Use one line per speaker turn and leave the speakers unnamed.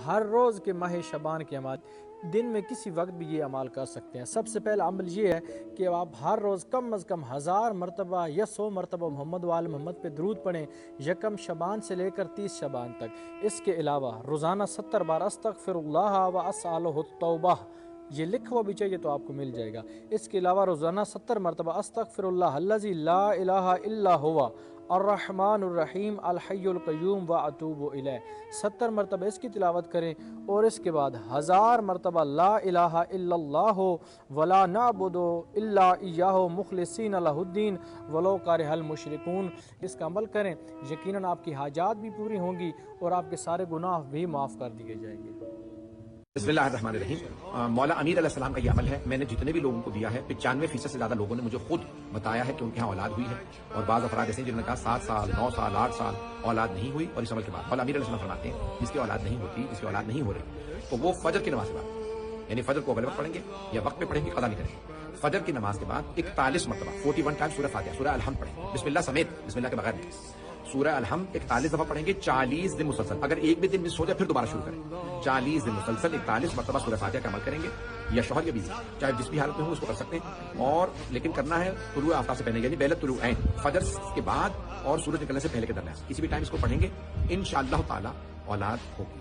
ہر روز کے ماہ شعبان کے عمل دن میں کسی وقت بھی یہ عمال کر سکتے ہیں۔ سب سے پہلا عمل یہ ہے کہ آپ ہر روز کم از کم 1000 مرتبہ یا 100 مرتبہ محمد وآل محمد پہ درود پڑھیں، یکم شعبان سے لے کر 30 شعبان تک۔ اس کے علاوہ روزانہ 70 بار استغفر اللہ و اسألہ التوبہ، یہ لکھا ہوا بھی چاہیے تو آپ کو مل جائے گا۔ اس کے علاوہ روزانہ 70 مرتبہ استغفر اللہ الذی لا الہ الا ہوا الرحمن الرحیم الحی القیوم واتوب الیہ، 70 مرتبہ اس کی تلاوت کریں، اور اس کے بعد 1000 مرتبہ لا الہ الا اللہ ولا نعبد الا ایاہ مخلصین لہ الدین ولو کرہ المشرکون، اس کا عمل کریں، یقیناً آپ کی حاجات بھی پوری ہوں گی اور آپ کے سارے گناہ بھی معاف کر دیے جائیں گے۔
بسم اللہ الرحمن الرحیم۔ مولا امیر علیہ السلام کا یہ عمل ہے، میں نے جتنے بھی لوگوں کو دیا ہے 95% سے زیادہ لوگوں نے مجھے خود بتایا ہے کہ ان کے ہاں اولاد ہوئی ہے، اور بعض افراد ایسے ہیں جنہوں نے کہا 7 سال 9 سال 8 سال اولاد نہیں ہوئی، اور اس عمل کے بعد مولا امیر علیہ السلام فرماتے ہیں جس کی اولاد نہیں ہوتی، جس کی اولاد نہیں ہو رہی، تو وہ فجر کی نماز کے بعد، یعنی فجر کو اول وقت پڑھیں گے یا وقت پہ پڑھیں گے، قضا نہیں کریں گے، فجر کی نماز کے بعد 41 مرتبہ 41 ٹائم سورہ فاتحہ سورہ الحمد پڑھیں، بسم اللہ سمیت، بسم اللہ کے بغیر نہیں، سورہ الحمد 41 دفعہ پڑھیں گے 40 دن مسلسل، اگر ایک بھی دن مس ہو جائے پھر دوبارہ شروع کریں، 40 دن مسلسل 41 مرتبہ سورہ فاتحہ کا عمل کریں گے، یا شوہر یا بیوی چاہے جس بھی حالت میں ہو اس کو کر سکتے ہیں، اور لیکن کرنا ہے طلوع آفتاب سے پہلے، یعنی بیلت طلوع عین، فجر کے بعد اور سورج نکلنے سے پہلے کے درمیان کسی بھی ٹائم اس کو پڑھیں گے، انشاءاللہ تعالی اولاد ہوگی۔